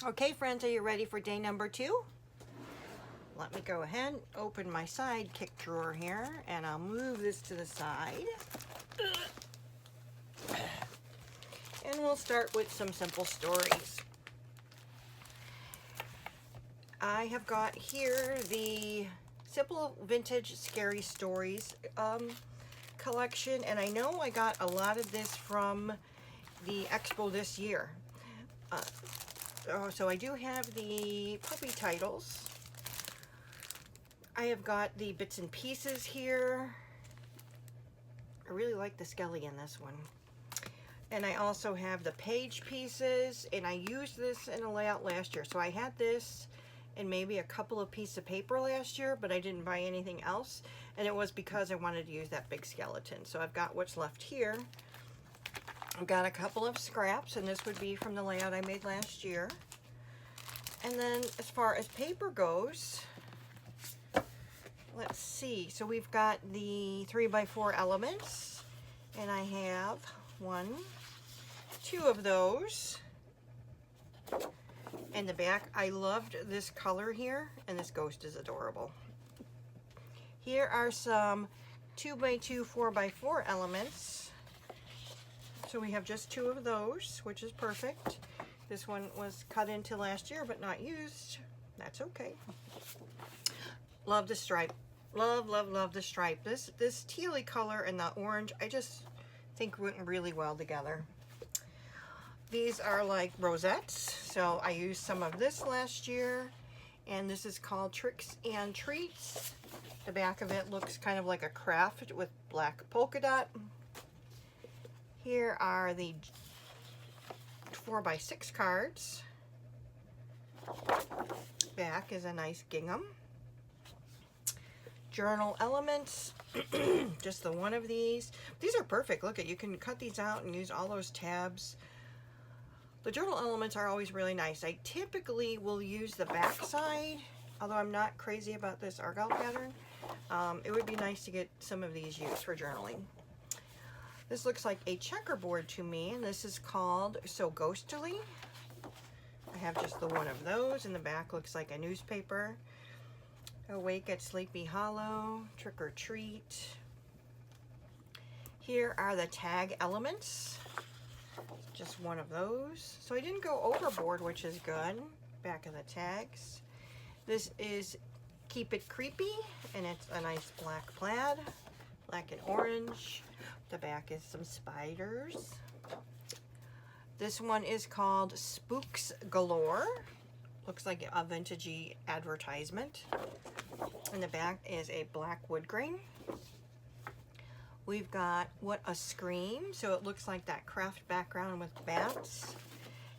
Okay, friends, are you ready for day number 2? Let me go ahead and open my sidekick drawer here, and I'll move this to the side. And we'll start with some simple stories. I have got here the Simple Vintage Scary Stories collection, and I know I got a lot of this from the expo this year. So I do have the puppy titles. I have got the bits and pieces here. I really like the Skelly in this one. And I also have the page pieces, and I used this in a layout last year. So I had this and maybe a couple of pieces of paper last year, but I didn't buy anything else. And it was because I wanted to use that big skeleton. So I've got what's left here. I've got a couple of scraps, and this would be from the layout I made last year. And then as far as paper goes, let's see. So we've got the 3x4 elements, and I have 1, 2 of those. In the back, I loved this color here, and this ghost is adorable. Here are some 2x2, 4x4 elements. So we have just 2 of those, which is perfect. This one was cut into last year, but not used. That's okay. Love the stripe. Love, love, love the stripe. This tealy color and the orange, I just think went really well together. These are like rosettes, so I used some of this last year, and this is called Tricks and Treats. The back of it looks kind of like a craft with black polka dot. Here are the 4x6 cards. Back is a nice gingham. Journal elements, just the one of these. These are perfect. Look at, you can cut these out and use all those tabs. The journal elements are always really nice. I typically will use the back side, although I'm not crazy about this argyle pattern. It would be nice to get some of these used for journaling. This looks like a checkerboard to me, and this is called So Ghostly. I have just the one of those, and the back looks like a newspaper. Awake at Sleepy Hollow, Trick or Treat. Here are the tag elements. Just one of those. So I didn't go overboard, which is good. Back of the tags. This is Keep It Creepy, and it's a nice black plaid, black and orange. The back is some spiders. This one is called Spooks Galore. Looks like a vintagey advertisement. And the back is a black wood grain. We've got What a Scream. So it looks like that craft background with bats.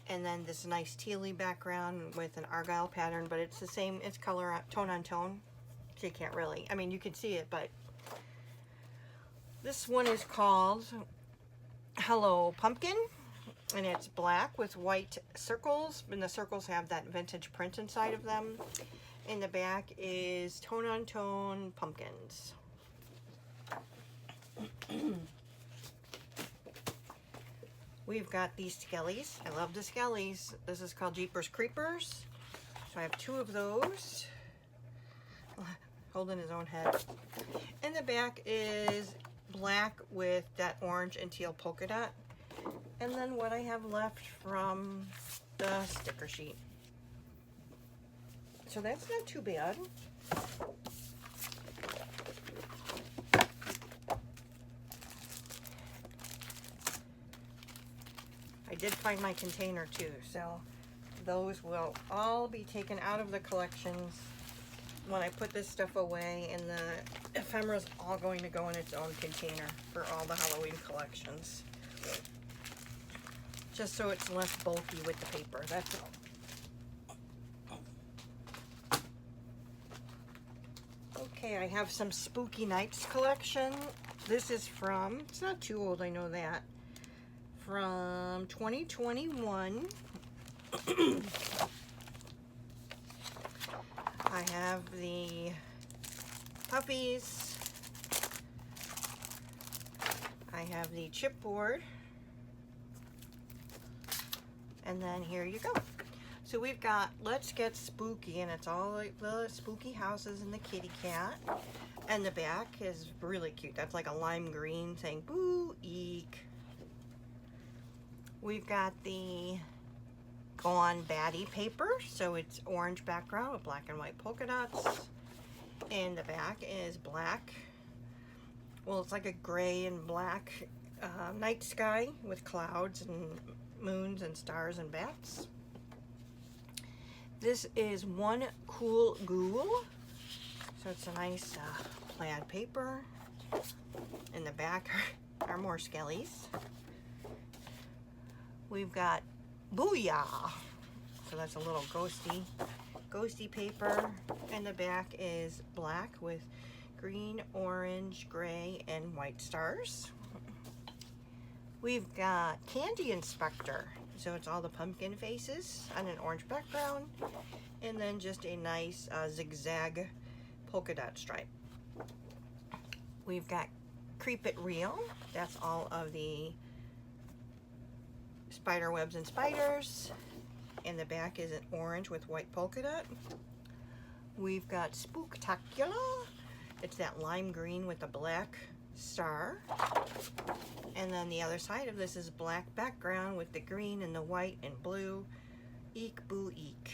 And then this nice tealy background with an argyle pattern, but it's the same, it's color, tone on tone. So you can't really, I mean, you can see it, but this one is called Hello Pumpkin, and it's black with white circles, and the circles have that vintage print inside of them. In the back is tone on tone pumpkins. We've got these skellies. I love the skellies. This is called Jeepers Creepers. So I have 2 of those. Holding his own head. And the back is black with that orange and teal polka dot. And then what I have left from the sticker sheet. So that's not too bad. I did find my container too, so those will all be taken out of the collections when I put this stuff away, and the ephemera is all going to go in its own container for all the Halloween collections. Just so it's less bulky with the paper, that's all. Okay, I have some Spooky Nights collection. This is from, it's not too old, I know that, from 2021. I have the puppies. I have the chipboard. And then here you go. So we've got Let's Get Spooky, and it's all like the spooky houses and the kitty cat. And the back is really cute. That's like a lime green saying boo eek. We've got the Gone Batty paper. So it's orange background with black and white polka dots. And the back is black. Well, it's like a gray and black night sky with clouds and moons and stars and bats. This is One Cool Ghoul. So it's a nice plaid paper. In the back are more skellies. We've got Booyah. So that's a little ghosty paper. And the back is black with green, orange, gray, and white stars. We've got Candy Inspector. So it's all the pumpkin faces on an orange background, and then just a nice zigzag polka dot stripe. We've got Creep It Real. That's all of the spider webs and spiders. And the back is an orange with white polka dot. We've got Spooktacular. It's that lime green with a black star. And then the other side of this is black background with the green and the white and blue. Eek boo eek.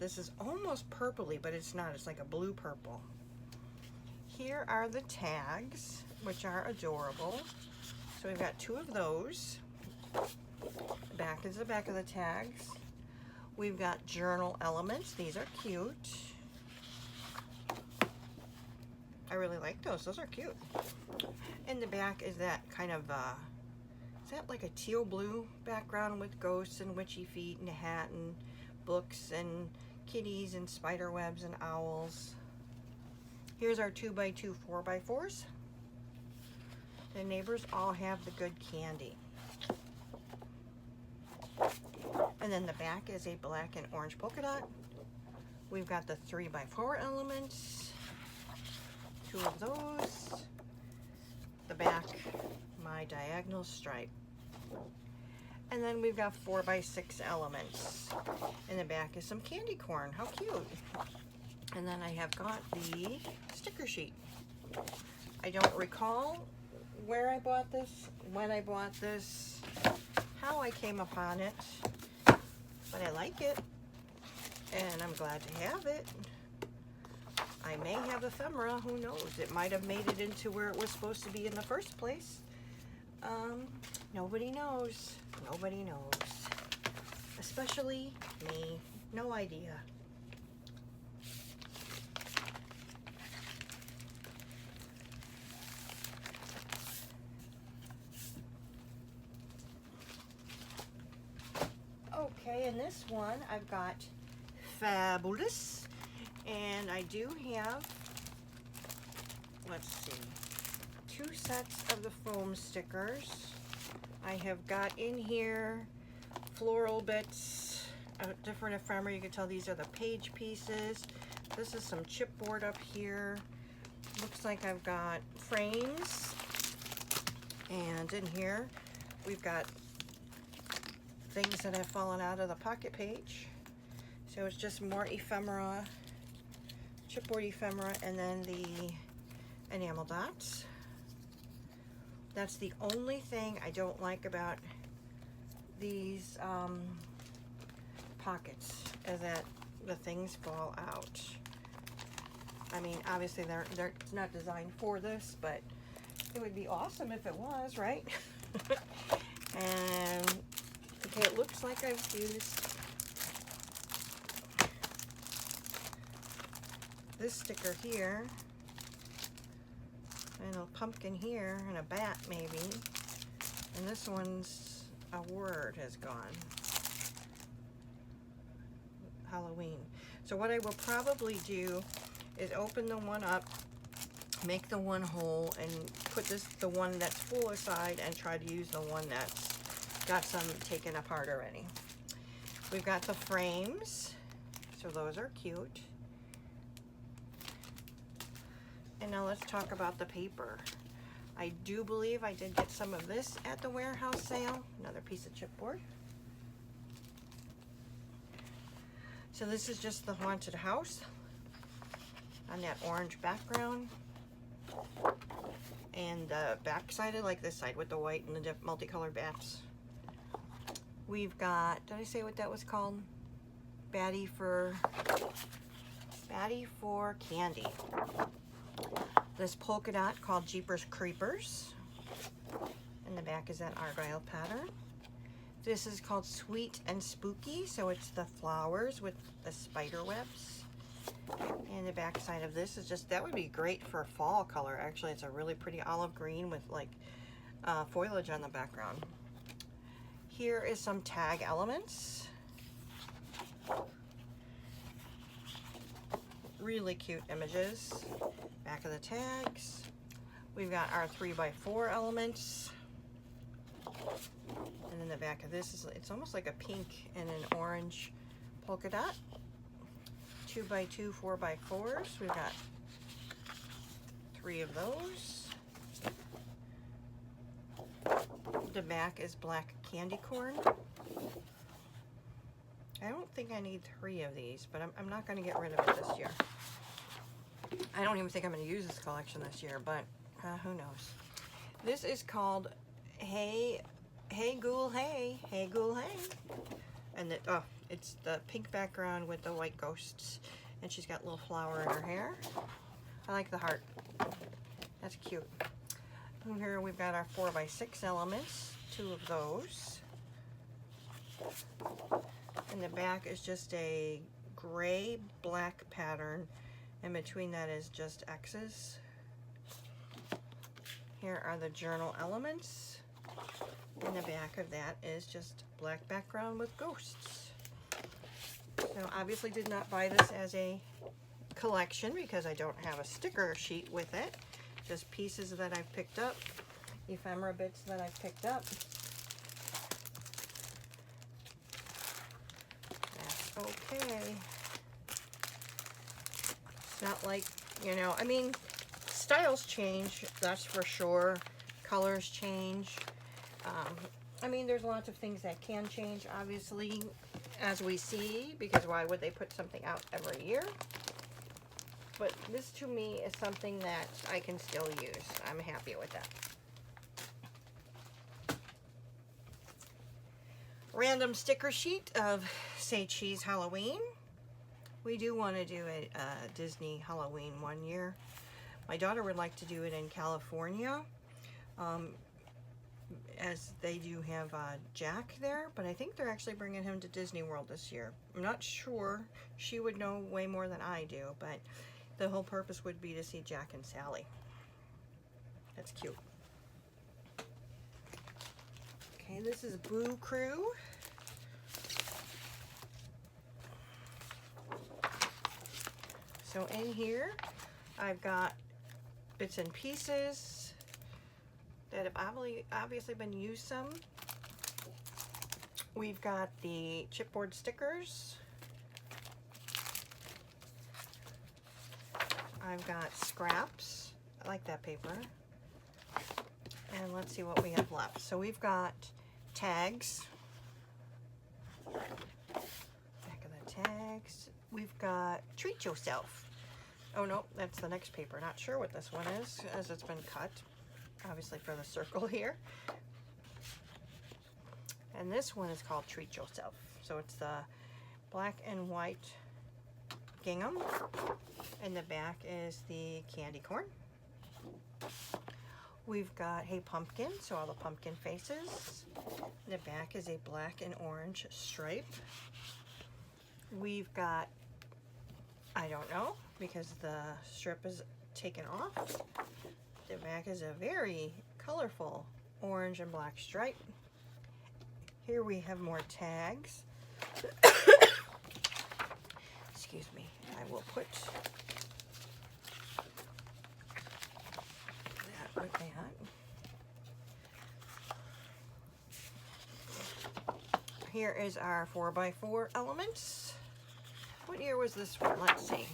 This is almost purpley, but it's not. It's like a blue purple. Here are the tags, which are adorable. So we've got 2 of those. The back is the back of the tags. We've got journal elements. These are cute. I really like those. Those are cute. In the back is that kind of, is that like a teal blue background with ghosts and witchy feet and a hat and books and kitties and spider webs and owls. Here's our 2x2 4x4s. The neighbors all have the good candy. And then the back is a black and orange polka dot. We've got the 3x4 elements. 2 of those. The back, my diagonal stripe. And then we've got 4x6 elements. In the back is some candy corn. How cute. And then I have got the sticker sheet. I don't recall where I bought this, when I bought this, how I came upon it, but I like it, and I'm glad to have it. I may have ephemera, who knows? It might have made it into where it was supposed to be in the first place. Nobody knows. Nobody knows. Especially me. No idea. Okay, in this one I've got Fabulous, and I do have, let's see, 2 sets of the foam stickers. I have got in here floral bits, different ephemera. You can tell these are the page pieces. This is some chipboard up here. Looks like I've got frames, and in here we've got things that have fallen out of the pocket page. So it's just more ephemera, chipboard ephemera, and then the enamel dots. That's the only thing I don't like about these pockets, is that the things fall out. I mean, obviously they're not designed for this, but it would be awesome if it was, right? And okay, it looks like I've used this sticker here, and a pumpkin here, and a bat maybe, and this one's a word has gone. Halloween. So what I will probably do is open the one up, make the one whole, and put the one that's full aside, and try to use the one that's got some taken apart already. We've got the frames, so those are cute. And now let's talk about the paper. I do believe I did get some of this at the warehouse sale. Another piece of chipboard. So this is just the haunted house on that orange background. And the back side, I like this side with the white and the multicolored bats. We've got, did I say what that was called? Batty for Candy. This polka dot called Jeepers Creepers. And the back is that argyle pattern. This is called Sweet and Spooky, so it's the flowers with the spider webs. And the back side of this is just, that would be great for fall color. Actually, it's a really pretty olive green with like foliage on the background. Here is some tag elements. Really cute images. Back of the tags. We've got our 3x4 elements. And then the back of this is, it's almost like a pink and an orange polka dot. 2x2 4x4s. We've got 3 of those. The back is black candy corn. I don't think I need 3 of these, but I'm not going to get rid of it this year. I don't even think I'm going to use this collection this year, but who knows. This is called Hey Ghoul Hey, Hey Ghoul Hey. And it's the pink background with the white ghosts. And she's got a little flower in her hair. I like the heart. That's cute. And here we've got our 4x6 elements, 2 of those. And the back is just a gray black pattern. And between that is just X's. Here are the journal elements. And the back of that is just black background with ghosts. So obviously did not buy this as a collection because I don't have a sticker sheet with it. Just pieces that I've picked up, ephemera bits that I've picked up. That's okay. It's not like, you know, I mean, styles change, that's for sure. Colors change. I mean, there's lots of things that can change, obviously, as we see, because why would they put something out every year? But this, to me, is something that I can still use. I'm happy with that. Random sticker sheet of Say Cheese Halloween. We do want to do a Disney Halloween one year. My daughter would like to do it in California. As they do have Jack there, but I think they're actually bringing him to Disney World this year. I'm not sure. She would know way more than I do, but the whole purpose would be to see Jack and Sally. That's cute. Okay, this is Boo Crew. So in here, I've got bits and pieces that have obviously been used some. We've got the chipboard stickers. I've got scraps. I like that paper. And let's see what we have left. So we've got tags. Back of the tags. We've got Treat Yourself. Oh no, that's the next paper. Not sure what this one is, as it's been cut. Obviously for the circle here. And this one is called Treat Yourself. So it's the black and white gingham. And the back is the candy corn. We've got Hey Pumpkin, so all the pumpkin faces. The back is a black and orange stripe. We've got, I don't know, because the strip is taken off. The back is a very colorful orange and black stripe. Here we have more tags. Excuse me. I will put that with that. Here is our 4x4 elements. What year was this one? Let's see.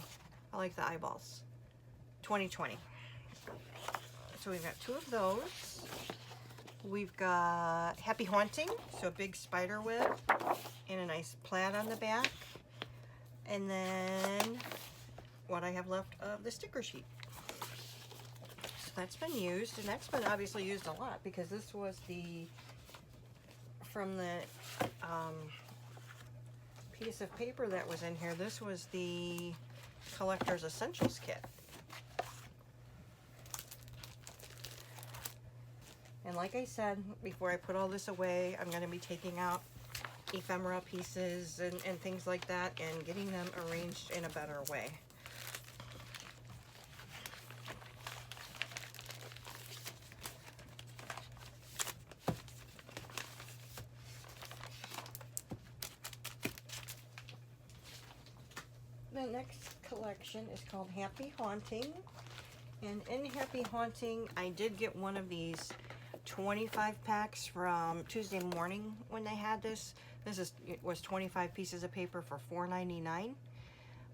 I like the eyeballs. 2020. So we've got 2 of those. We've got Happy Haunting, so a big spider web and a nice plaid on the back. And then what I have left of the sticker sheet. So that's been used, and that's been obviously used a lot because this was from the piece of paper that was in here, this was the Collector's Essentials Kit. And like I said, before I put all this away, I'm going to be taking out ephemera pieces and things like that and getting them arranged in a better way. The next collection is called Happy Haunting. And in Happy Haunting, I did get one of these 25 packs from Tuesday Morning when they had this. It was 25 pieces of paper for $4.99.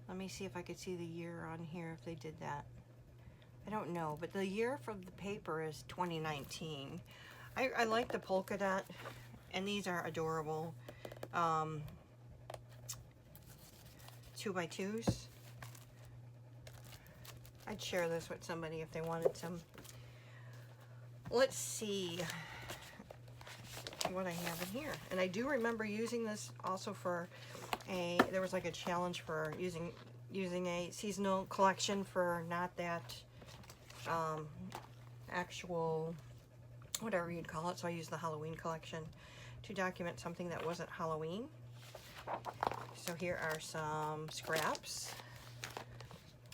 Let me see if I could see the year on here if they did that. I don't know, but the year for the paper is 2019. I like the polka dot, and these are adorable 2x2s. I'd share this with somebody if they wanted some. Let's see what I have in here. And I do remember using this also for there was like a challenge for using a seasonal collection for not that actual, whatever you'd call it. So I used the Halloween collection to document something that wasn't Halloween. So here are some scraps.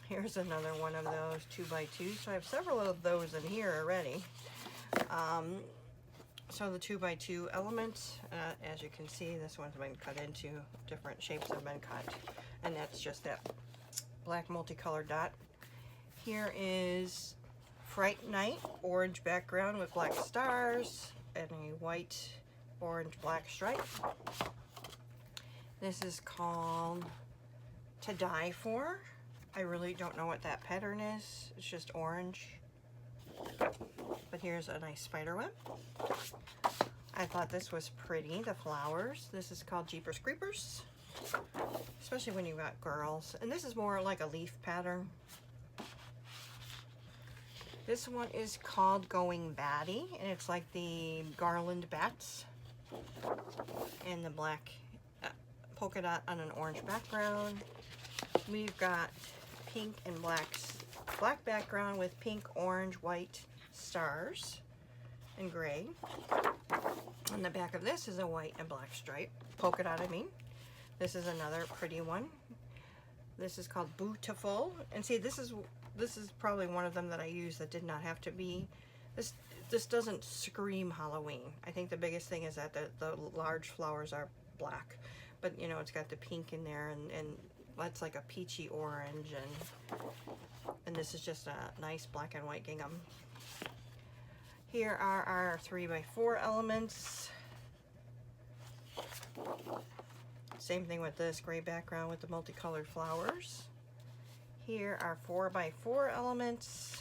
Here's another one of those 2x2s. So I have several of those in here already. So the 2x2 elements, as you can see, this one's been cut into different shapes have been cut, and that's just that black multicolored dot. Here is Fright Night, orange background with black stars and a white, orange, black stripe. This is called To Die For. I really don't know what that pattern is. It's just orange. But here's a nice spider web. I thought this was pretty, the flowers. This is called Jeepers Creepers, especially when you've got girls. And this is more like a leaf pattern. This one is called Going Batty, and it's like the garland bats. And the black polka dot on an orange background. We've got pink and black background with pink, orange, white stars and gray. On the back of this is a white and black stripe, polka dot I mean. This is another pretty one. This is called Beautiful, and see, this is probably one of them that I use that did not have to be. This doesn't scream Halloween. I think the biggest thing is that the large flowers are black, but you know, it's got the pink in there, and that's like a peachy orange, and this is just a nice black and white gingham. Here are our 3x4 elements. Same thing with this gray background with the multicolored flowers. Here are 4x4 elements.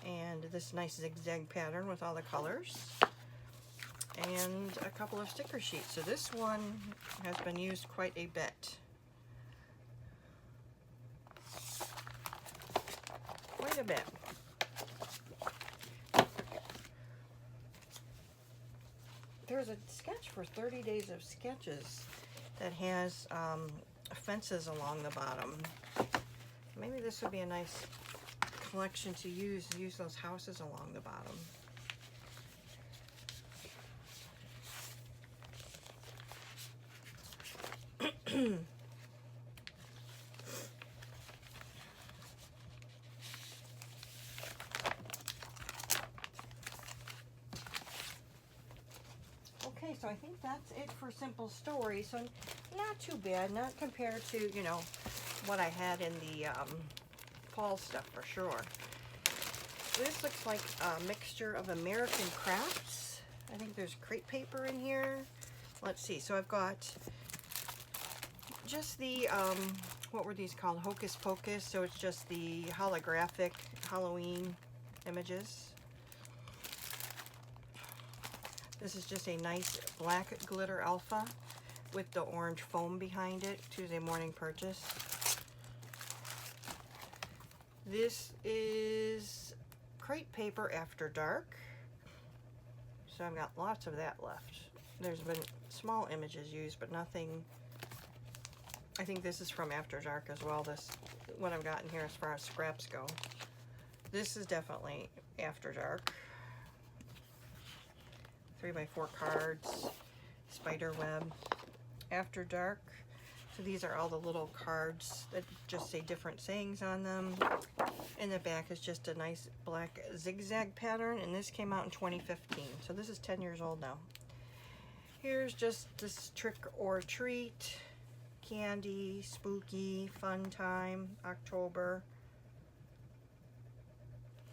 And this nice zigzag pattern with all the colors. And a couple of sticker sheets. So this one has been used quite a bit. Quite a bit. There's a sketch for 30 Days of Sketches that has fences along the bottom. Maybe this would be a nice collection to use those houses along the bottom. Okay, so I think that's it for Simple Stories. So not too bad, not compared to, you know, what I had in the fall stuff for sure. This looks like a mixture of American crafts. I think there's crepe paper in here. Let's see, so I've got just the, what were these called? Hocus Pocus. So it's just the holographic Halloween images. This is just a nice black glitter alpha. with the orange foam behind it. Tuesday morning purchase. This is crepe paper After Dark. So I've got lots of that left. There's been small images used, but nothing. I think this is from After Dark as well. This, what I've gotten here as far as scraps go. This is definitely After Dark. 3x4 cards, spider web, After Dark. So these are all the little cards that just say different sayings on them. In the back is just a nice black zigzag pattern, and this came out in 2015. So this is 10 years old now. Here's just this trick or treat, candy, spooky, fun time, October.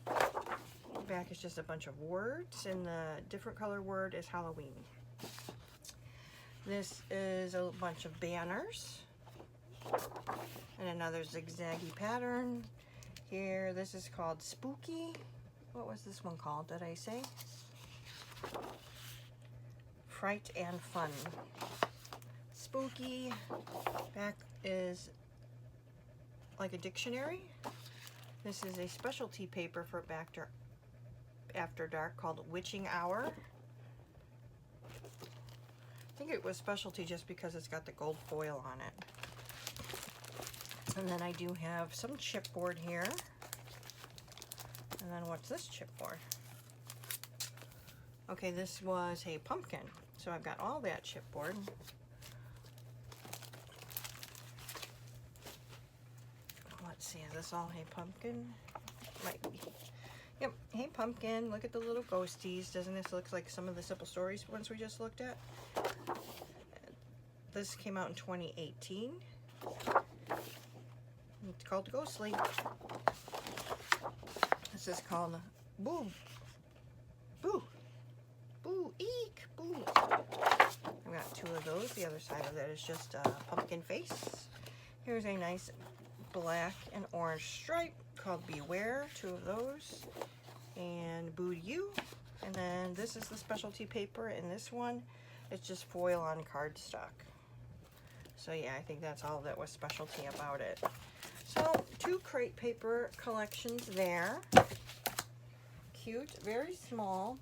The back is just a bunch of words, and the different color word is Halloween. This is a bunch of banners and another zigzaggy pattern. Here, this is called Spooky. What was this one called? Did I say? Fright and Fun. Spooky. Back is like a dictionary. This is a specialty paper for After Dark called Witching Hour. I think it was specialty just because it's got the gold foil on it. And then I do have some chipboard here. And then what's this chipboard? Okay, this was a pumpkin. So I've got all that chipboard. Let's see, is this all Hey Pumpkin? Might be. Yep, Hey Pumpkin, look at the little ghosties. Doesn't this look like some of the Simple Stories ones we just looked at? This came out in 2018. It's called Ghostly. This is called Boo. Boo. Boo. Eek. Boo. I've got two of those. The other side of that is just a pumpkin face. Here's a nice black and orange stripe called Beware. Two of those. And Boo You. And then this is the specialty paper. And this one, it's just foil on cardstock. So yeah, I think that's all that was specialty about it. So 2 crepe paper collections there. Cute, very small.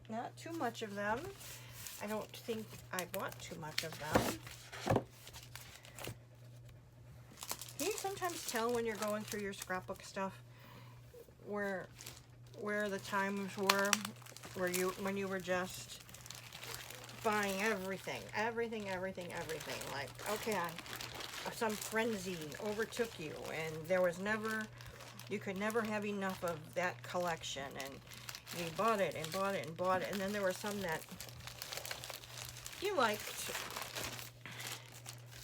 Not too much of them. I don't think I bought too much of them. Can you sometimes tell when you're going through your scrapbook stuff where the times were when you were just buying everything, like, okay, some frenzy overtook you, and there was never, you could never have enough of that collection, and you bought it and bought it and bought it, and then there were some that you liked,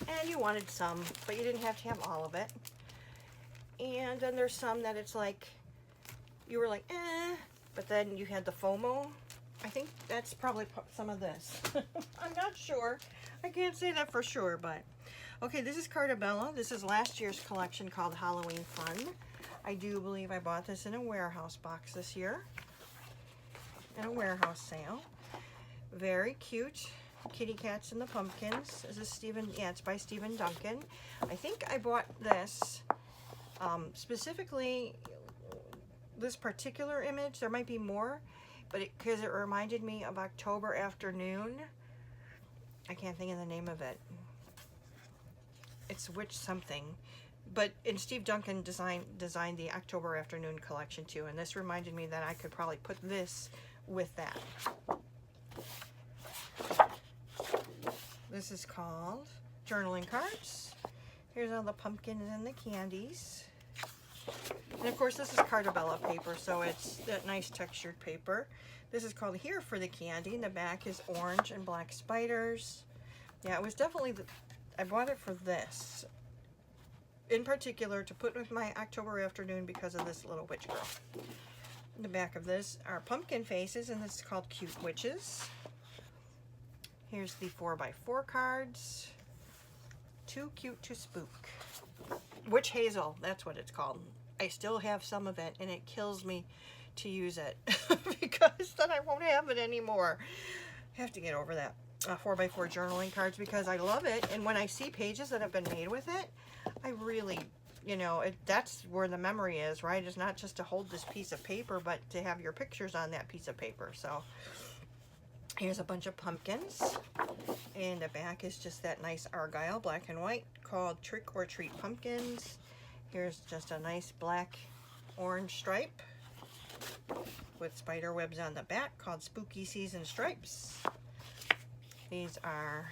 and you wanted some, but you didn't have to have all of it, and then there's some that it's like, you were like, but then you had the FOMO. I think that's probably some of this. I'm not sure. I can't say that for sure, but okay, this is Cartabella. This is last year's collection called Halloween Fun. I do believe I bought this in a warehouse box this year, in a warehouse sale. Very cute. Kitty Cats and the Pumpkins. Is this Stephen? Yeah, it's by Stephen Duncan. I think I bought this specifically this particular image. There might be more, but because it reminded me of October Afternoon. I can't think of the name of it. It's Witch something. But Steve Duncan designed the October Afternoon collection too, and this reminded me that I could probably put this with that. This is called Journaling Cards. Here's all the pumpkins and the candies. And of course this is Cartabella paper, so it's that nice textured paper. This is called Here for the Candy, and the back is orange and black spiders. Yeah, it was definitely, I bought it for this. In particular, to put with my October Afternoon because of this little witch girl. In the back of this are pumpkin faces, and this is called Cute Witches. Here's the 4x4 cards. Too Cute to Spook. Witch Hazel, that's what it's called. I still have some of it, and it kills me to use it because then I won't have it anymore. I have to get over that. 4x4 journaling cards because I love it. And when I see pages that have been made with it, I really, you know, that's where the memory is, right? It's not just to hold this piece of paper, but to have your pictures on that piece of paper. So here's a bunch of pumpkins. And the back is just that nice Argyle black and white called Trick or Treat Pumpkins. Here's just a nice black orange stripe with spider webs on the back called Spooky Season Stripes. These are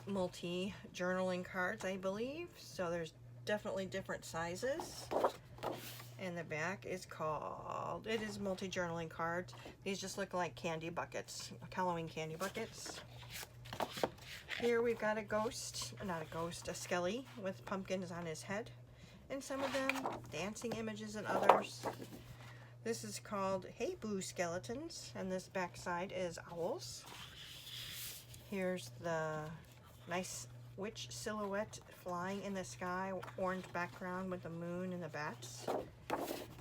multi-journaling cards, I believe. So there's definitely different sizes. And the back is called, it is multi-journaling cards. These just look like candy buckets, Halloween candy buckets. Here we've got a ghost, not a ghost, a skelly with pumpkins on his head. And some of them dancing images and others. This is called Hey Boo Skeletons, and this back side is owls. Here's the nice witch silhouette flying in the sky, orange background with the moon and the bats.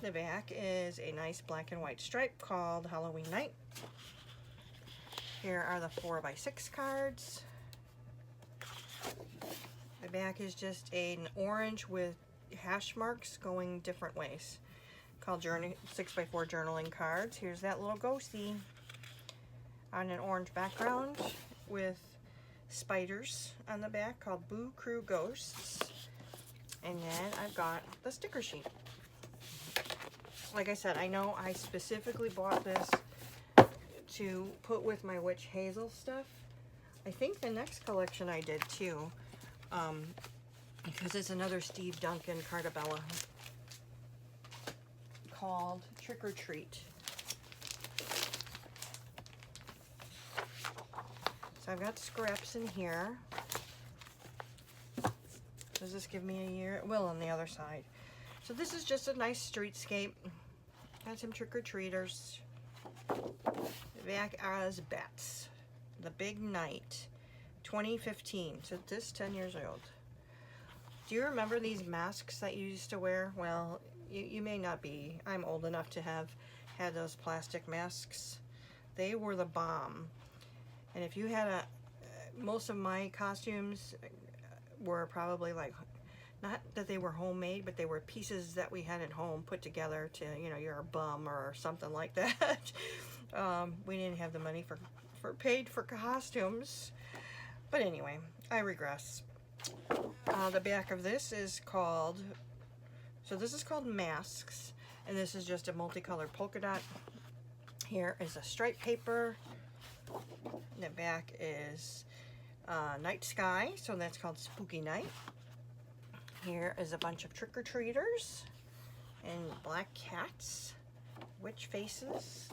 The back is a nice black and white stripe called Halloween Night. Here are the 4x6 cards. The back is just an orange with hash marks going different ways, called 6x4 journaling cards. Here's that little ghosty on an orange background with spiders on the back called Boo Crew Ghosts. And then I've got the sticker sheet. Like I said, I know I specifically bought this to put with my Witch Hazel stuff. I think the next collection I did too, because it's another Steve Duncan Cartabella called Trick or Treat. So I've got scraps in here. Does this give me a year? It will on the other side. So this is just a nice streetscape. Got some trick-or-treaters. Back as bats. The Big Night. 2015. So this 10 years old. Do you remember these masks that you used to wear? Well, you may not be. I'm old enough to have had those plastic masks. They were the bomb. And if you had most of my costumes were probably like, not that they were homemade, but they were pieces that we had at home put together to, you know, you're a bum or something like that. We didn't have the money for paid for costumes. But anyway, I regress. The back of this is called, so this is called Masks, and this is just a multicolored polka dot. Here is a stripe paper. The back is Night Sky, so that's called Spooky Night. Here is a bunch of trick-or-treaters and black cats, witch faces,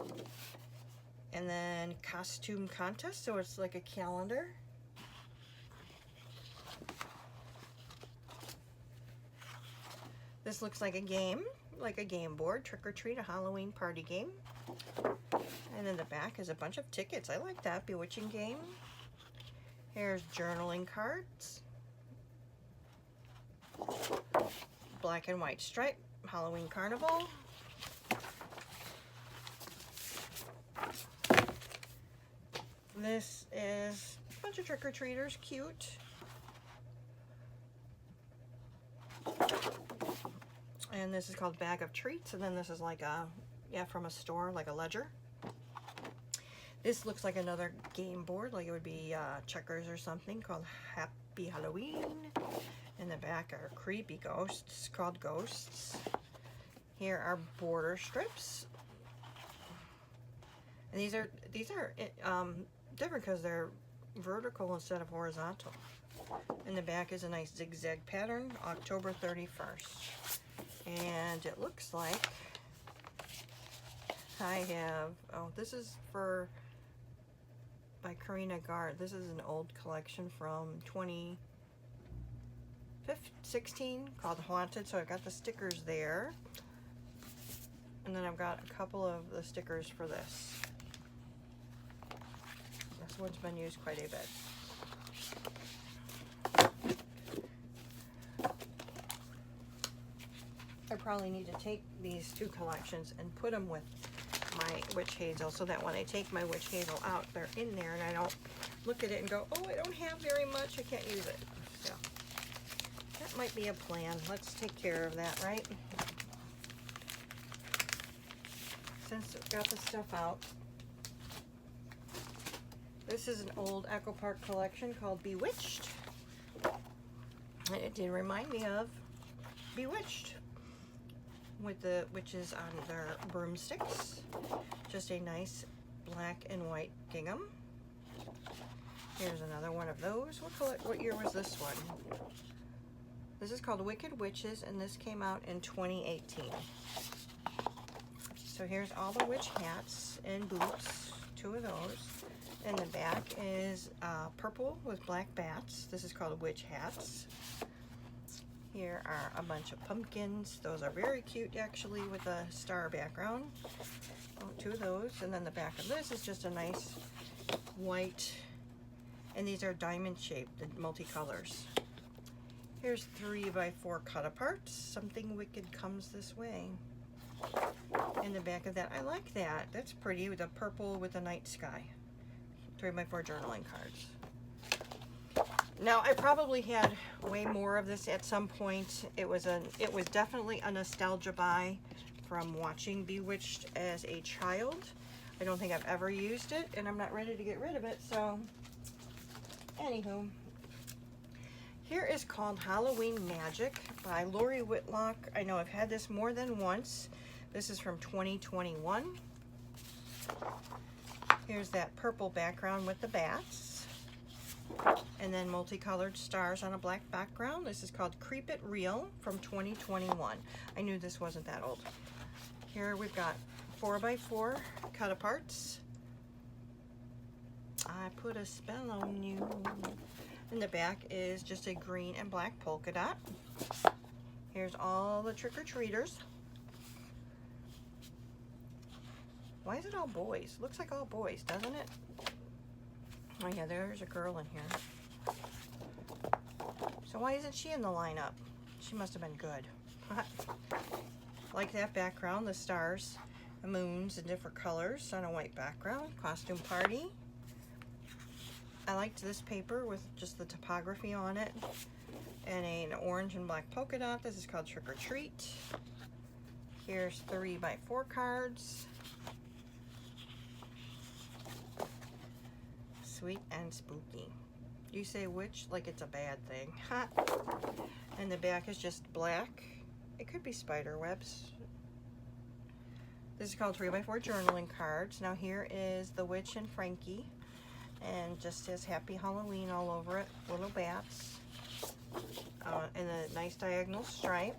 and then costume contest, so it's like a calendar. This looks like a game board, Trick or Treat, a Halloween party game. And in the back is a bunch of tickets. I like that, bewitching game. Here's journaling cards. Black and white stripe, Halloween Carnival. This is a bunch of trick-or-treaters, cute. And this is called Bag of Treats, and then this is like a, from a store, like a ledger. This looks like another game board, like it would be checkers or something, called Happy Halloween. In the back are creepy ghosts, called Ghosts. Here are border strips. And these are different because they're vertical instead of horizontal. In the back is a nice zigzag pattern, October 31st. And it looks like I have, this is by Karina Gard. This is an old collection from 2016 called Haunted, so I've got the stickers there. And then I've got a couple of the stickers for this. This one's been used quite a bit. I probably need to take these two collections and put them with my my witch hazel so that when I take my witch hazel out, they're in there and I don't look at it and go, oh, I don't have very much, I can't use it. So that might be a plan. Let's take care of that, right? Since I've got the stuff out. This is an old Echo Park collection called Bewitched. And it did remind me of Bewitched, with the witches on their broomsticks. Just a nice black and white gingham. Here's another one of those. What year was this one? This is called Wicked Witches, and this came out in 2018. So here's all the witch hats and boots, 2 of those. And the back is purple with black bats. This is called witch hats. Here are a bunch of pumpkins. Those are very cute, actually, with a star background. Oh, 2 of those. And then the back of this is just a nice white, and these are diamond shaped, the multicolors. Here's 3x4 cut aparts. Something wicked comes this way. In the back of that, I like that. That's pretty, with a purple with a night sky. 3x4 journaling cards. Now, I probably had way more of this at some point. It was definitely a nostalgia buy from watching Bewitched as a child. I don't think I've ever used it, and I'm not ready to get rid of it, so anywho. Here is called Halloween Magic by Lori Whitlock. I know I've had this more than once. This is from 2021. Here's that purple background with the bats. And then multicolored stars on a black background. This is called Creep It Real from 2021. I knew this wasn't that old. Here we've got 4x4 cut aparts. I put a spell on you. And the back is just a green and black polka dot. Here's all the trick-or-treaters. Why is it all boys? Looks like all boys, doesn't it? Oh yeah, there's a girl in here. So why isn't she in the lineup? She must have been good. Like that background, the stars, the moons in different colors on a white background. Costume party. I liked this paper with just the topography on it. And an orange and black polka dot. This is called Trick or Treat. Here's 3x4 cards. Sweet and spooky. You say witch like it's a bad thing. And the back is just black. It could be spider webs. This is called 3x4 journaling cards. Now here is the witch and Frankie. And just says Happy Halloween all over it. Little bats. And a nice diagonal stripe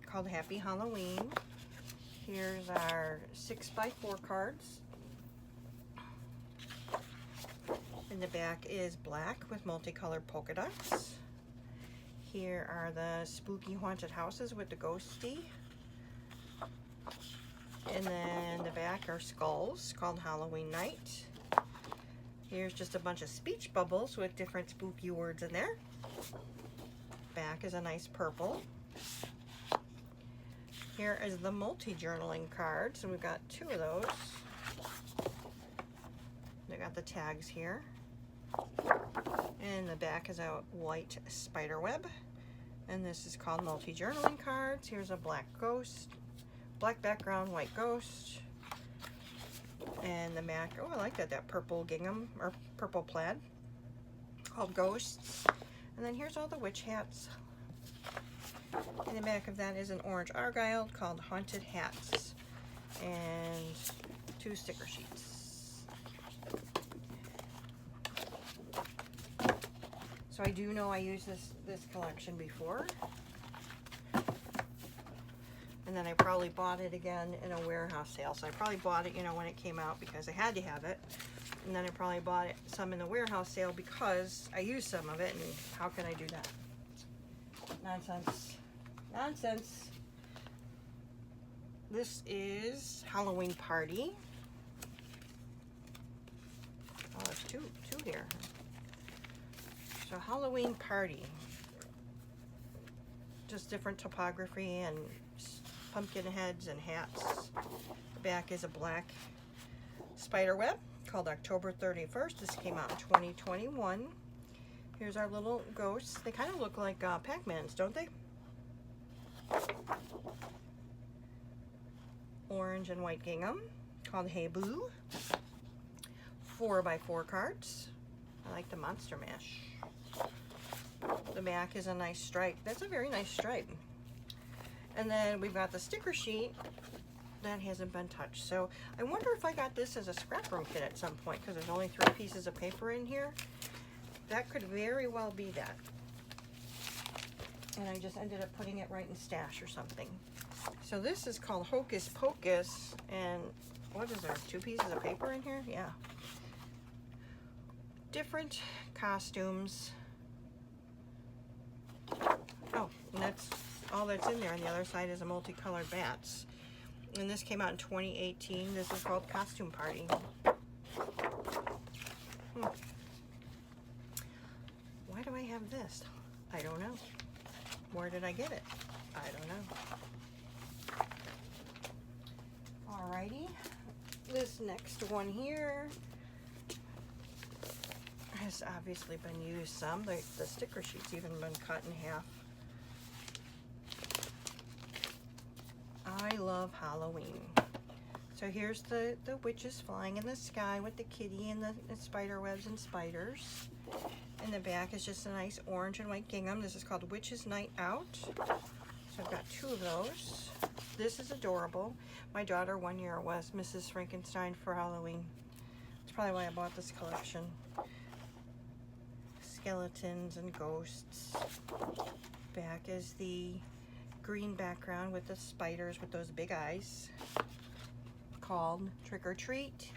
called Happy Halloween. Here's our 6x4 cards. And the back is black with multicolored polka dots. Here are the spooky haunted houses with the ghosty. And then the back are skulls called Halloween Night. Here's just a bunch of speech bubbles with different spooky words in there. Back is a nice purple. Here is the multi-journaling cards, and we've got 2 of those. They got the tags here. And the back is a white spider web. And this is called multi-journaling cards. Here's a black ghost, black background, white ghost. And the back, oh, I like that purple gingham, or purple plaid, called Ghosts. And then here's all the witch hats. In the back of that is an orange argyle called Haunted Hats. And 2 sticker sheets. So I do know I used this collection before. And then I probably bought it again in a warehouse sale. So I probably bought it, you know, when it came out because I had to have it. And then I probably bought it some in the warehouse sale because I used some of it. And how can I do that? Nonsense. Nonsense. This is Halloween Party. Oh, there's two here. So Halloween Party. Just different topography and pumpkin heads and hats. The back is a black spider web called October 31st. This came out in 2021. Here's our little ghosts. They kind of look like Pac-Mans, don't they? Orange and white gingham called Hey Boo. 4x4 cards. I like the Monster Mash. The back is a nice stripe. That's a very nice stripe. And then we've got the sticker sheet that hasn't been touched. So I wonder if I got this as a scrap room kit at some point, because there's only 3 pieces of paper in here. That could very well be that. And I just ended up putting it right in stash or something. So this is called Hocus Pocus, and what is there, 2 pieces of paper in here? Yeah. Different costumes. Oh, and that's all that's in there. And the other side is a multicolored bats. And this came out in 2018. This is called Costume Party. Why do I have this? I don't know. Where did I get it? I don't know. Alrighty. This next one here has obviously been used some. The sticker sheet's even been cut in half. I love Halloween. So here's the witches flying in the sky with the kitty and the spider webs and spiders. And the back is just a nice orange and white gingham. This is called Witches Night Out. So I've got 2 of those. This is adorable. My daughter one year was Mrs. Frankenstein for Halloween. That's probably why I bought this collection. Skeletons and ghosts. Back is the green background with the spiders with those big eyes, called Trick or Treat.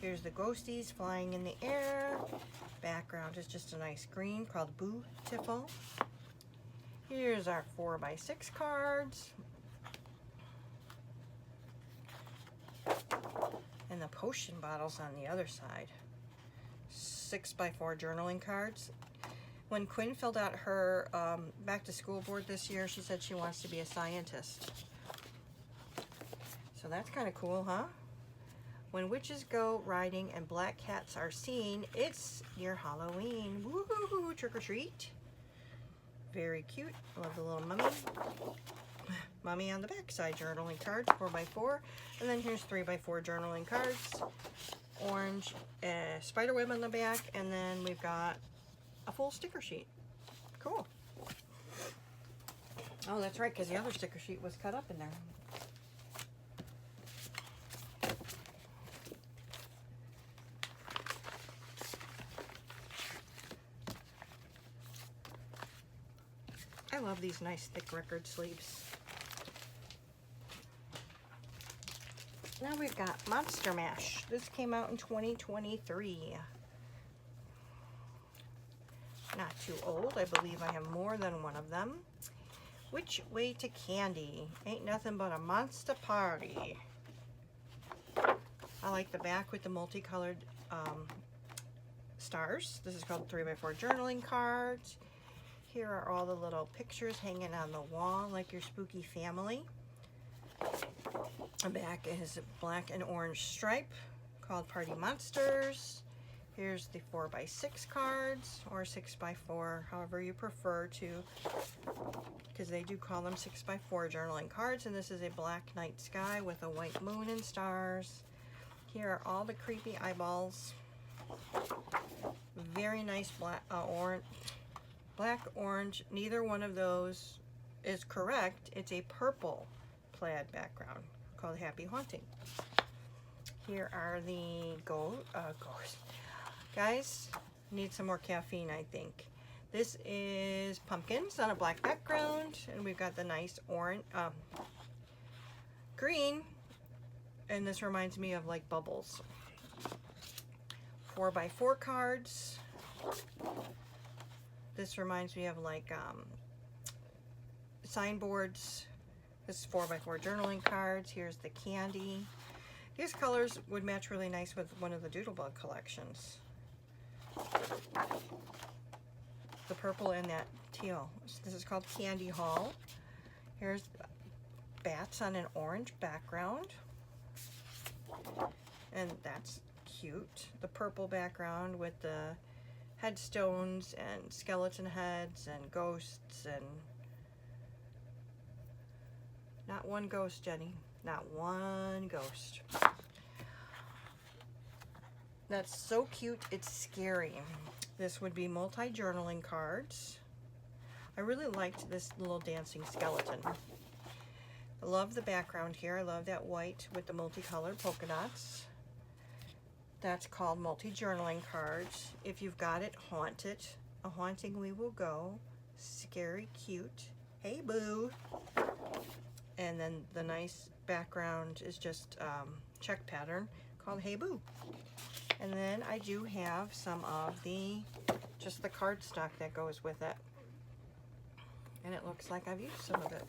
Here's the ghosties flying in the air. Background is just a nice green called Boo-Tiffle. Here's our 4x6 cards. And the potion bottles on the other side. 6x4 journaling cards. When Quinn filled out her back to school board this year, she said she wants to be a scientist. So that's kind of cool, huh? When witches go riding and black cats are seen, it's near Halloween. Woohoo! Trick or treat. Very cute. Love the little mummy. Mummy on the back side journaling cards, 4x4. And then here's 3x4 journaling cards. Orange spiderweb on the back. And then we've got a full sticker sheet. Cool. Oh, that's right, because the other sticker sheet was cut up in there. I love these nice thick record sleeves. Now we've got Monster Mash. This came out in 2023. Not too old. I believe I have more than one of them. Which way to candy? Ain't nothing but a monster party. I like the back with the multicolored stars. This is called 3x4 journaling cards. Here are all the little pictures hanging on the wall like your spooky family. The back is a black and orange stripe called Party Monsters. Here's the 4x6 cards, or 6x4, however you prefer to, because they do call them 6x4 journaling cards. And this is a black night sky with a white moon and stars. Here are all the creepy eyeballs. Very nice black, orange. Neither one of those is correct. It's a purple plaid background called Happy Haunting. Here are the ghosts. Guys, need some more caffeine, I think. This is pumpkins on a black background, and we've got the nice orange, green, and this reminds me of like bubbles. 4x4 cards. This reminds me of like signboards. This is 4x4 journaling cards. Here's the candy. These colors would match really nice with one of the Doodlebug collections. The purple and that teal. This is called Candy Hall. Here's bats on an orange background. And that's cute. The purple background with the headstones and skeleton heads and ghosts, and not one ghost, Jenny. Not one ghost. That's so cute, it's scary. This would be multi-journaling cards. I really liked this little dancing skeleton. I love the background here. I love that white with the multicolored polka dots. That's called multi-journaling cards. If you've got it, haunt it. A haunting we will go. Scary, cute. Hey, boo. And then the nice background is just check pattern called Hey, boo. And then I do have some of just the cardstock that goes with it. And it looks like I've used some of it.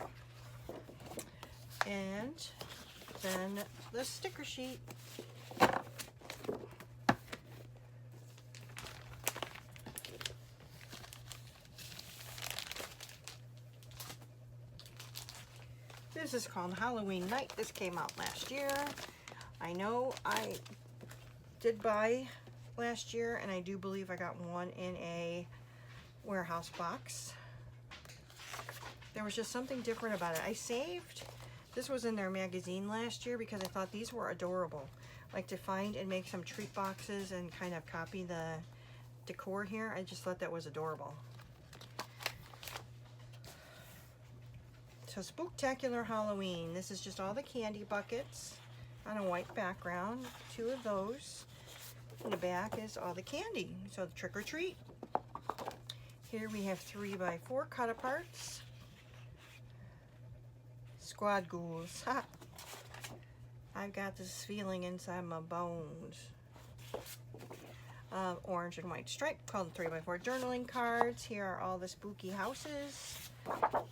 And then the sticker sheet. This is called Halloween Night. This came out last year. I know I did buy last year, and I do believe I got one in a warehouse box. There was just something different about it. I saved, this was in their magazine last year because I thought these were adorable. Like to find and make some treat boxes and kind of copy the decor here. I just thought that was adorable. So Spooktacular Halloween. This is just all the candy buckets on a white background. 2 of those. In the back is all the candy. So the trick or treat. Here we have 3x4 cut aparts. Squad ghouls. Ha! I've got this feeling inside my bones. Orange and white stripe called 3x4 journaling cards. Here are all the spooky houses.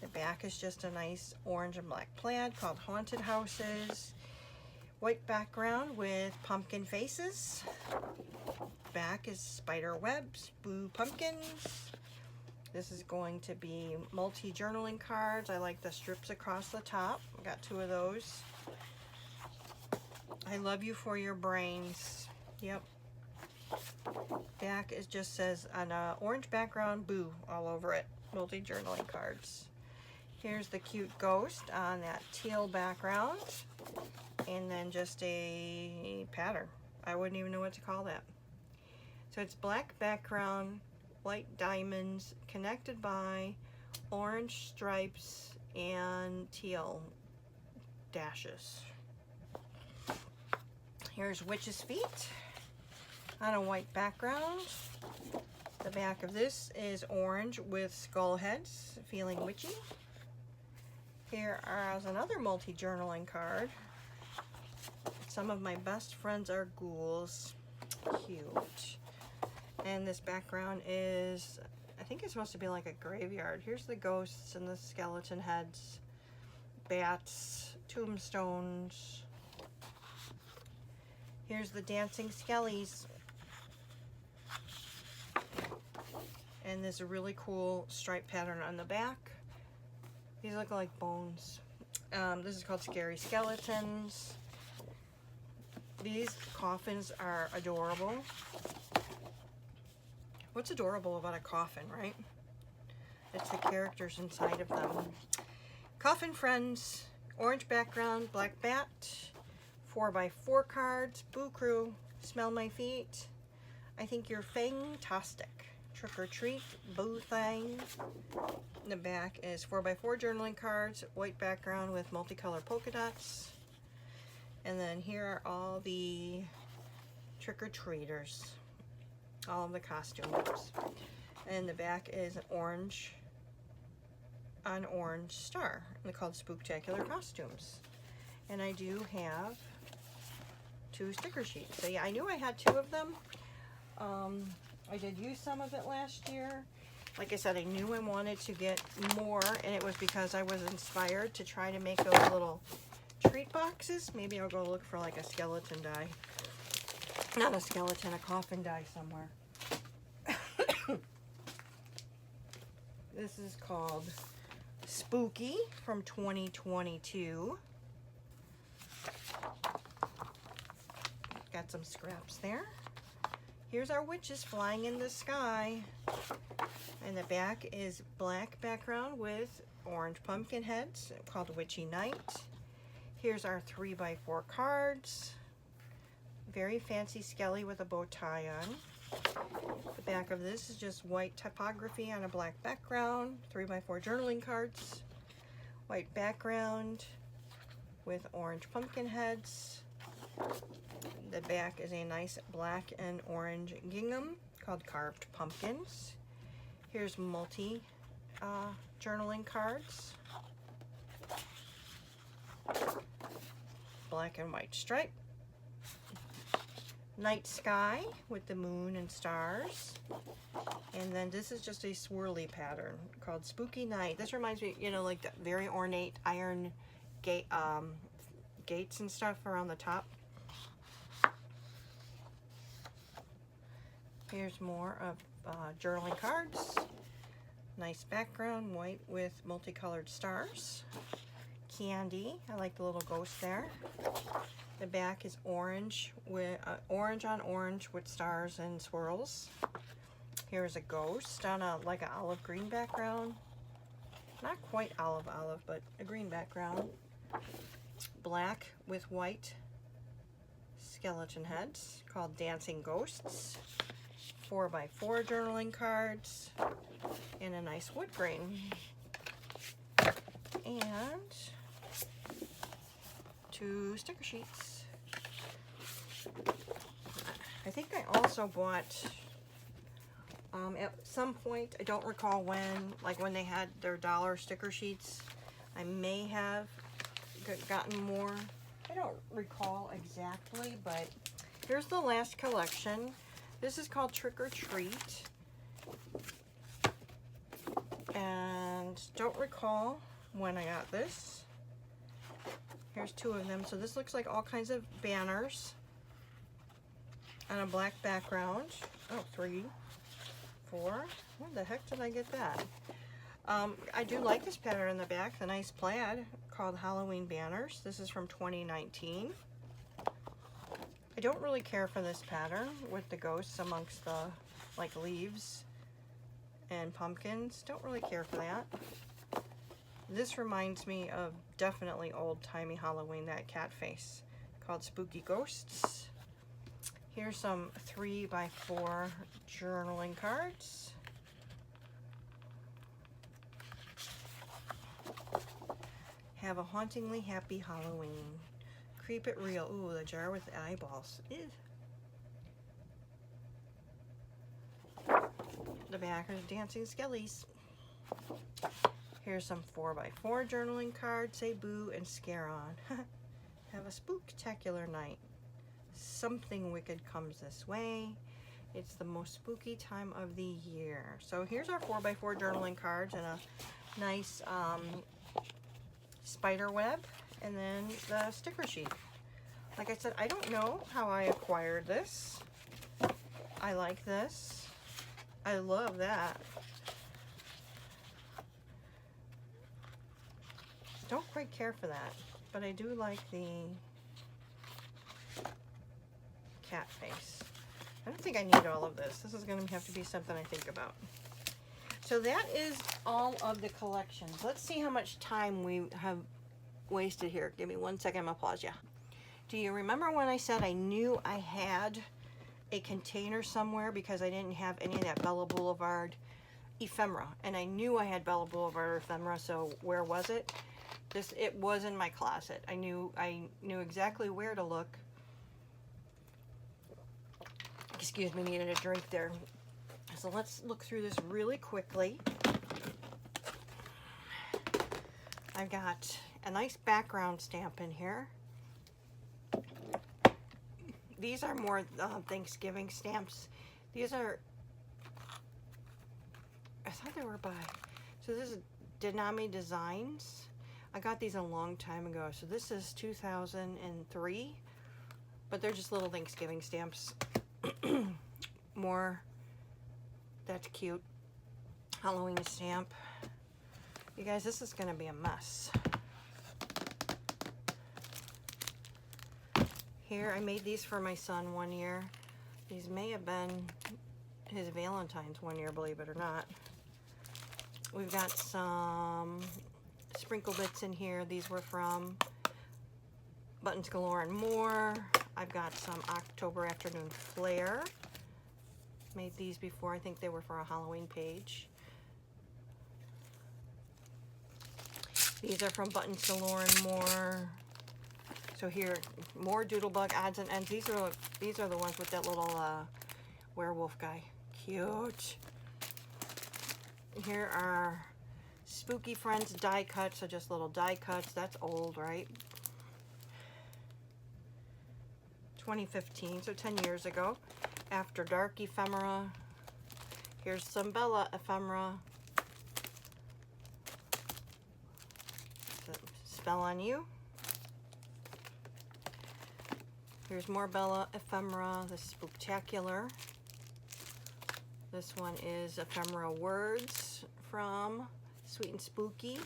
The back is just a nice orange and black plaid called Haunted Houses. White background with pumpkin faces. Back is spider webs, blue pumpkins. This is going to be multi-journaling cards. I like the strips across the top. I got 2 of those. I love you for your brains. Yep. Back it just says on an orange background, boo, all over it. Multi-journaling cards. Here's the cute ghost on that teal background. And then just a pattern. I wouldn't even know what to call that. So it's black background, white diamonds, connected by orange stripes and teal dashes. Here's witch's feet on a white background. The back of this is orange with skull heads, feeling witchy. Here is another multi-journaling card. Some of my best friends are ghouls. Cute. And this background is, I think it's supposed to be like a graveyard. Here's the ghosts and the skeleton heads, bats, tombstones. Here's the dancing skellies. And there's a really cool stripe pattern on the back. These look like bones. This is called Scary Skeletons. These coffins are adorable. What's adorable about a coffin, right? It's the characters inside of them. Coffin Friends, orange background, black bat, 4x4 cards, Boo Crew, Smell My Feet, I Think You're Fantastic, Trick or Treat, Boo Thang. The back is 4x4 journaling cards, white background with multicolored polka dots. And then here are all the trick-or-treaters, all of the costumes. And the back is an orange star. They're called Spooktacular Costumes. And I do have 2 sticker sheets. So yeah, I knew I had 2 of them. I did use some of it last year. Like I said, I knew I wanted to get more, and it was because I was inspired to try to make those little treat boxes. Maybe I'll go look for like a skeleton die. Not a skeleton, a coffin die somewhere. This is called Spooky from 2022. got some scraps there. Here's our witches flying in the sky. And the back is black background with orange pumpkin heads called Witchy Night. Here's our 3x4 cards. Very fancy Skelly with a bow tie on. The back of this is just white typography on a black background. 3x4 journaling cards. White background with orange pumpkin heads. The back is a nice black and orange gingham called Carved Pumpkins. Here's multi journaling cards. Black and white stripe. Night sky with the moon and stars. And then this is just a swirly pattern called Spooky Night. This reminds me, you know, like the very ornate iron gate, gates and stuff around the top. Here's more of journaling cards. Nice background, white with multicolored stars. Candy, I like the little ghost there. The back is orange with orange on orange with stars and swirls. Here's a ghost on a like an olive green background. Not quite olive, but a green background. Black with white skeleton heads called Dancing Ghosts. 4x4 journaling cards and a nice wood grain. And 2 sticker sheets. I think I also bought at some point, I don't recall when, like when they had their dollar sticker sheets, I may have gotten more. I don't recall exactly, but here's the last collection. This is called Trick or Treat. And don't recall when I got this. Here's 2 of them. So this looks like all kinds of banners on a black background. Oh, 3, 4. Where the heck did I get that? I do like this pattern in the back, the nice plaid called Halloween Banners. This is from 2019. I don't really care for this pattern with the ghosts amongst the like leaves and pumpkins. Don't really care for that. This reminds me of definitely old-timey Halloween, that cat face called Spooky Ghosts. Here's some 3x4 journaling cards. Have a hauntingly happy Halloween. Creep it real. Ooh, the jar with the eyeballs. Ew. The back are dancing skellies. Here's some 4x4 journaling cards. Say boo and scare on. Have a spooktacular night. Something wicked comes this way. It's the most spooky time of the year. So here's our 4x4 journaling cards and a nice spider web. And then the sticker sheet. Like I said, I don't know how I acquired this. I like this. I love that. Don't quite care for that, but I do like the cat face. I don't think I need all of this. This is going to have to be something I think about. So that is all of the collections. Let's see how much time we have wasted here. Give me 1 second, I'm gonna pause you. Do you remember when I said I knew I had a container somewhere because I didn't have any of that Bella Boulevard ephemera, and I knew I had Bella Boulevard ephemera, so where was it? It was in my closet. I knew exactly where to look. Excuse me, needed a drink there. So let's look through this really quickly. I've got a nice background stamp in here. These are more Thanksgiving stamps. These are, I thought they were by, so this is Denami Designs. I got these a long time ago. So this is 2003, but they're just little Thanksgiving stamps. More, that's cute. Halloween stamp. You guys, this is gonna be a mess. Here, I made these for my son one year. These may have been his Valentine's one year, believe it or not. We've got some sprinkle bits in here. These were from Buttons Galore and More. I've got some October Afternoon Flair. Made these before. I think they were for a Halloween page. These are from Buttons Galore and More. So here, more Doodlebug odds and ends. These are the ones with that little werewolf guy. Cute. Here are Spooky Friends die cuts, so just little die cuts. That's old, right? 2015, so 10 years ago. After Dark ephemera. Here's some Bella ephemera. Spell on You. Here's more Bella ephemera. This is Spooktacular. This one is Ephemera Words from Sweet and Spooky.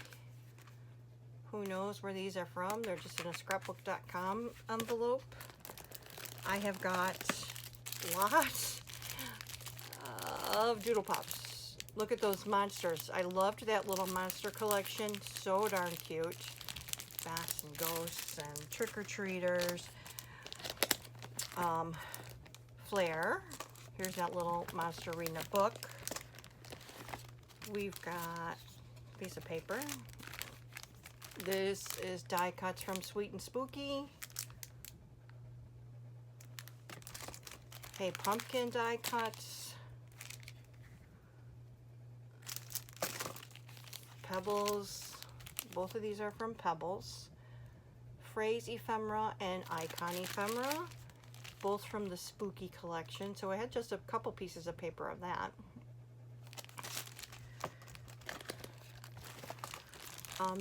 Who knows where these are from? They're just in a scrapbook.com envelope. I have got lots of Doodle Pops. Look at those monsters. I loved that little monster collection. So darn cute. Bats and ghosts and trick-or-treaters. Flair. Here's that little monster reading a book. We've got a piece of paper. This is die cuts from Sweet and Spooky. Hey Pumpkin die cuts. Pebbles. Both of these are from Pebbles. Phrase ephemera and Icon ephemera. Both from the Spooky collection. So I had just a couple pieces of paper of that.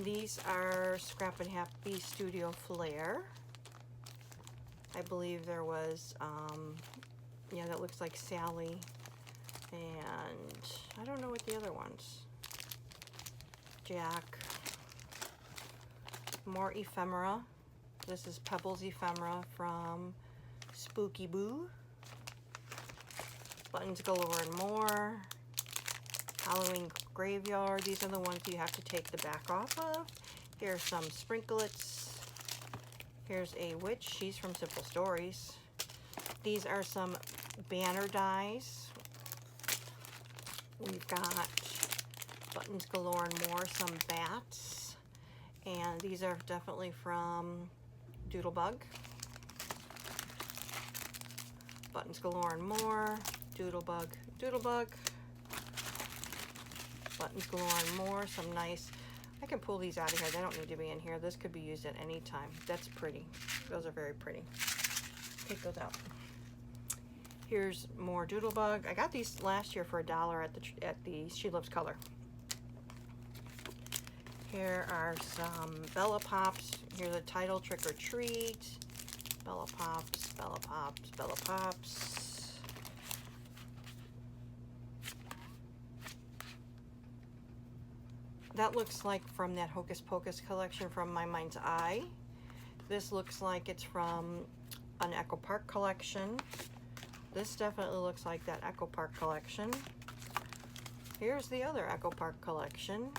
These are Scrap and Happy Studio Flair. I believe there was, yeah, that looks like Sally. And I don't know what the other ones. Jack. More ephemera. This is Pebbles ephemera from Spooky Boo. Buttons Galore and More. Halloween Graveyard. These are the ones you have to take the back off of. Here's some Sprinklets. Here's a witch. She's from Simple Stories. These are some banner dies. We've got Buttons Galore and More, some bats. And these are definitely from Doodlebug. Buttons Galore and More, Doodlebug, Doodlebug. Buttons Galore and More, some nice, I can pull these out of here. They don't need to be in here. This could be used at any time. That's pretty. Those are very pretty. Take those out. Here's more Doodlebug. I got these last year for $1 at the She Loves Color. Here are some Bella Pops. Here's the title, Trick or Treat. Bella Pops, Bella Pops, Bella Pops. That looks like from that Hocus Pocus collection from My Mind's Eye. This looks like it's from an Echo Park collection. This definitely looks like that Echo Park collection. Here's the other Echo Park collection.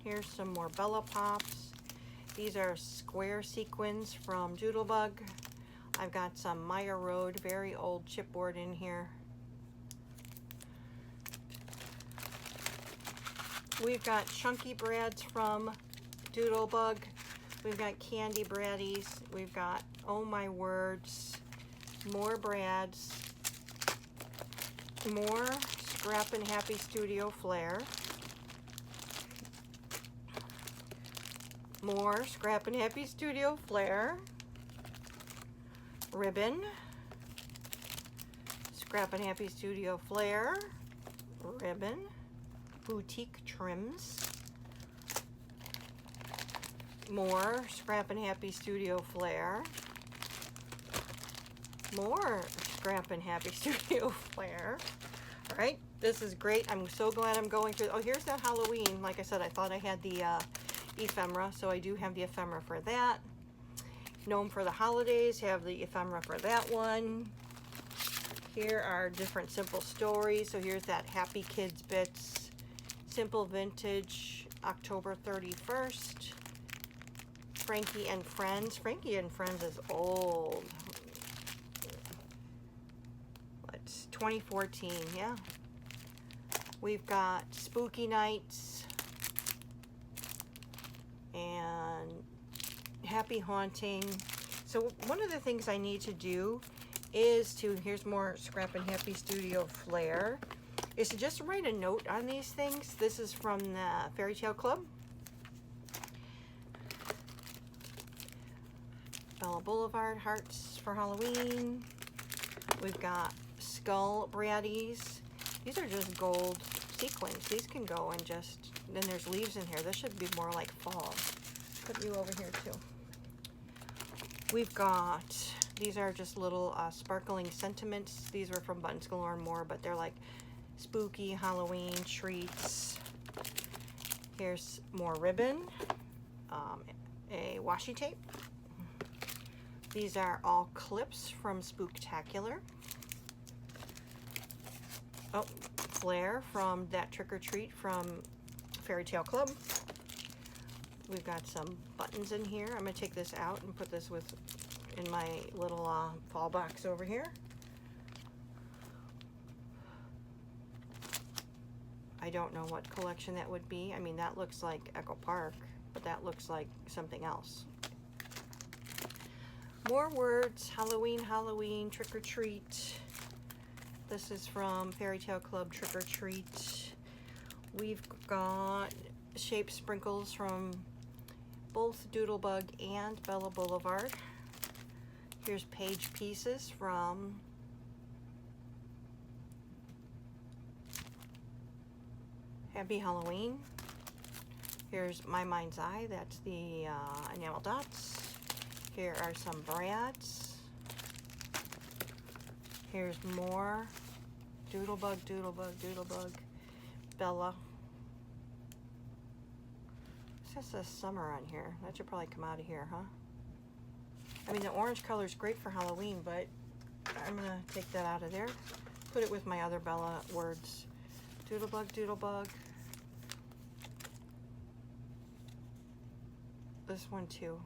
Here's some more Bella Pops. These are square sequins from Doodlebug. I've got some Maya Road, very old chipboard in here. We've got Chunky Brads from Doodlebug. We've got Candy Braddies. We've got Oh My Words. More Brads. More Scrap and Happy Studio Flair. More Scrap and Happy Studio Flair. Ribbon. Scrap and Happy Studio Flair. Ribbon. Boutique Trims. More Scrap and Happy Studio Flair. More Scrap and Happy Studio Flair. All right, this is great. I'm so glad I'm going through. Oh, here's that Halloween. Like I said, I thought I had the ephemera, so I do have the ephemera for that. Gnome for the holidays, have the ephemera for that one. Here are different simple stories. So here's that Happy Kids Bits, Simple Vintage, October 31st. Frankie and Friends. Frankie and Friends is old. It's 2014, yeah. We've got Spooky Nights and Happy Haunting. So one of the things I need to do is to, here's more Scrap and Happy Studio Flair, is to just write a note on these things. This is from the Fairy Tale Club. Bella Boulevard Hearts for Halloween. We've got Skull Braddies. These are just gold sequins. These can go and just, then there's leaves in here. This should be more like fall. Put you over here too. We've got, these are just little sparkling sentiments. These were from Buttons Galore and More, but they're like spooky Halloween treats. Here's more ribbon, a washi tape. These are all clips from Spooktacular. Oh, Flair from that Trick or Treat from Fairy Tale Club. We've got some buttons in here. I'm gonna take this out and put this in my little fall box over here. I don't know what collection that would be. I mean, that looks like Echo Park, but that looks like something else. More words, Halloween, Halloween, Trick or Treat. This is from Fairy Tale Club Trick or Treat. We've got shape sprinkles from both Doodlebug and Bella Boulevard. Here's page pieces from Happy Halloween. Here's My Mind's Eye, that's the enamel dots. Here are some brads. Here's more Doodlebug, Doodlebug, Doodlebug, Bella. It says summer on here. That should probably come out of here, huh? I mean, the orange color is great for Halloween, but I'm gonna take that out of there. Put it with my other Bella words. Doodlebug, Doodlebug. This one too.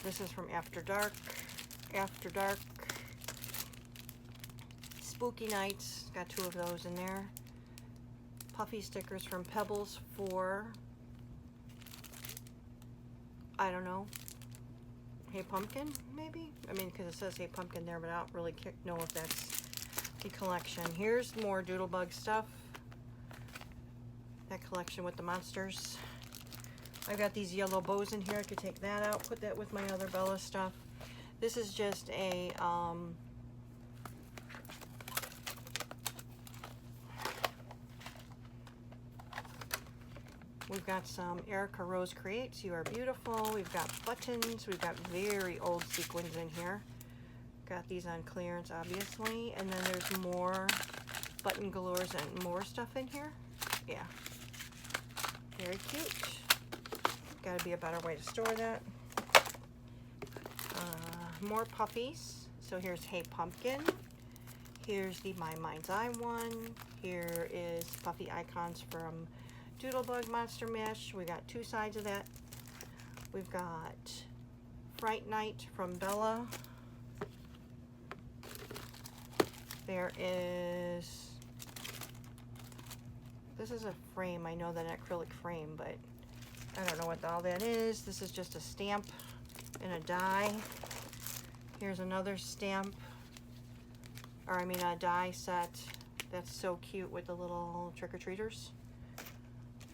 This is from After Dark. After Dark. Spooky Nights. Got two of those in there. Puffy stickers from Pebbles for, I don't know, Hey Pumpkin, maybe? I mean, because it says Hey Pumpkin there, but I don't really know if that's the collection. Here's more Doodlebug stuff. That collection with the monsters. I've got these yellow bows in here. I could take that out, put that with my other Bella stuff. This is just a, we've got some Erica Rose Creates, You Are Beautiful. We've got buttons. We've got very old sequins in here. Got these on clearance, obviously. And then there's more Button Galores and more stuff in here. Yeah. Very cute. Got to be a better way to store that. More puppies. So here's Hey Pumpkin. Here's the My Mind's Eye one. Here is Puffy Icons from Doodlebug Monster Mash. We got two sides of that. We've got Fright Night from Bella. There is, this is a frame. I know that an acrylic frame, but I don't know what all that is. This is just a stamp and a die. Here's another stamp, or I mean a die set. That's so cute with the little trick-or-treaters.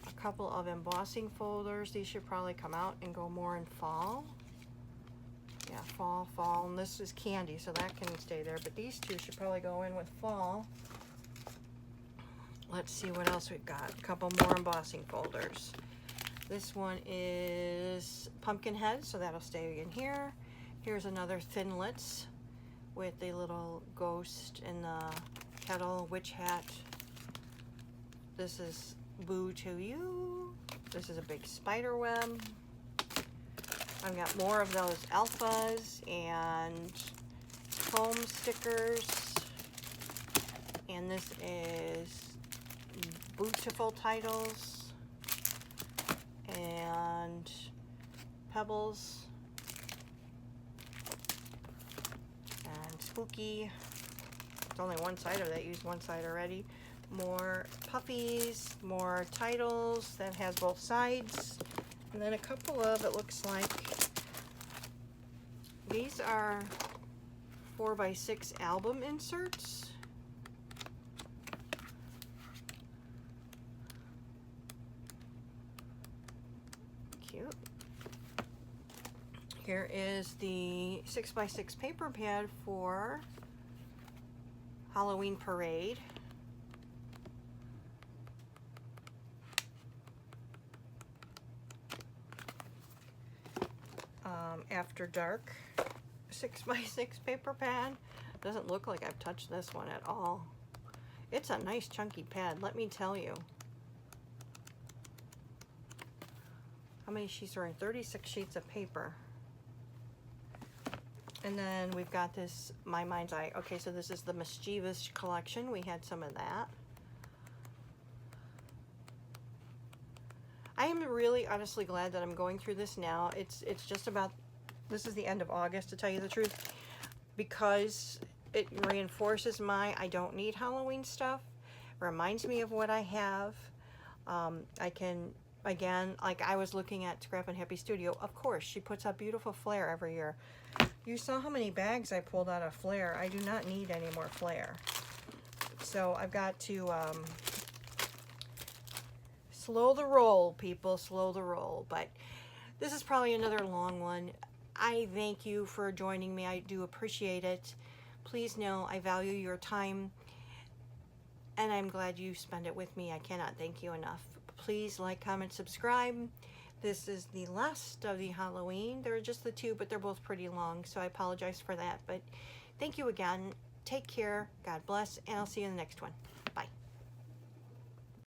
A couple of embossing folders. These should probably come out and go more in fall. Yeah, fall, fall. And this is candy, so that can stay there. But these two should probably go in with fall. Let's see what else we've got. A couple more embossing folders. This one is pumpkin head, so that'll stay in here. Here's another Thinlits with a little ghost in the kettle, witch hat. This is Boo to You. This is a big spider web. I've got more of those alphas and foam stickers. And this is beautiful titles and pebbles and spooky. It's only one side of that, used one side already. More puffies, more titles that has both sides, and then a couple of, it looks like, these are 4x6 album inserts. Cute. Here is the 6x6 paper pad for Halloween Parade. After Dark 6x6 paper pad. Doesn't look like I've touched this one at all. It's a nice chunky pad, let me tell you. How many sheets are in? 36 sheets of paper. And then we've got this My Mind's Eye. Okay, so this is the Mischievous collection. We had some of that. I am really honestly glad that I'm going through this now. It's just about, this is the end of August, to tell you the truth, because it reinforces my I don't need Halloween stuff. Reminds me of what I have. I can, again, like I was looking at Scrap and Happy Studio. Of course, she puts out beautiful flair every year. You saw how many bags I pulled out of flair. I do not need any more flair. So I've got to slow the roll, people, slow the roll. But this is probably another long one. I thank you for joining me. I do appreciate it. Please know I value your time, and I'm glad you spend it with me. I cannot thank you enough. Please like, comment, subscribe. This is the last of the Halloween. There are just the two, but they're both pretty long, so I apologize for that. But thank you again. Take care. God bless, and I'll see you in the next one.